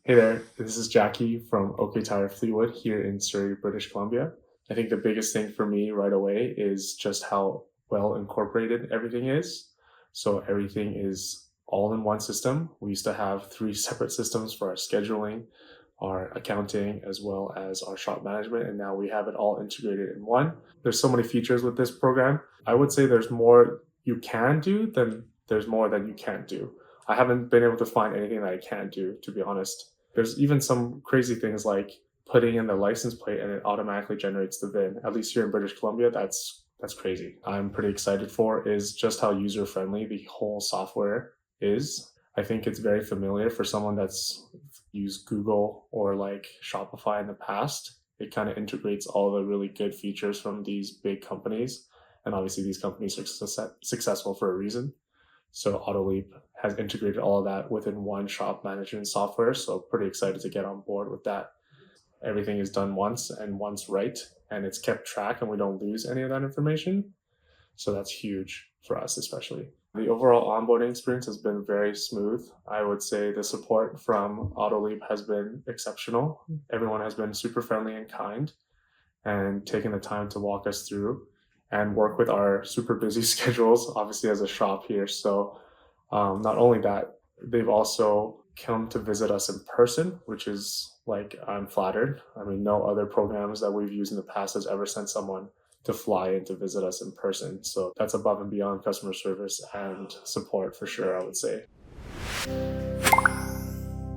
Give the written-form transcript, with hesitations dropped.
Hey there, this is Jackie from OK Tire Fleetwood here in Surrey, British Columbia. I think the biggest thing for me right away is just how well incorporated everything is. So everything is all in one system. We used to have three separate systems for our scheduling, our accounting, as well as our shop management, and now we have it all integrated in one. There's so many features with this program. I would say there's more you can do than there's more that you can't do. I haven't been able to find anything that I can't do, to be honest. There's even some crazy things like putting in the license plate and it automatically generates the VIN. At least here in British Columbia, that's crazy. I'm pretty excited for is just how user friendly the whole software is. I think it's very familiar for someone that's used Google or like Shopify in the past. It kind of integrates all the really good features from these big companies. And obviously, these companies are successful for a reason. So AutoLeap has integrated all of that within one shop management software. So pretty excited to get on board with that. Everything is done once and once right, and it's kept track and we don't lose any of that information. So that's huge for us, especially. The overall onboarding experience has been very smooth. I would say the support from AutoLeap has been exceptional. Everyone has been super friendly and kind and taken the time to walk us through and work with our super busy schedules, obviously, as a shop here. So, not only that, they've also come to visit us in person, which is like, I'm flattered. I mean, no other programs that we've used in the past has ever sent someone to fly in to visit us in person. So, that's above and beyond customer service and support for sure, I would say.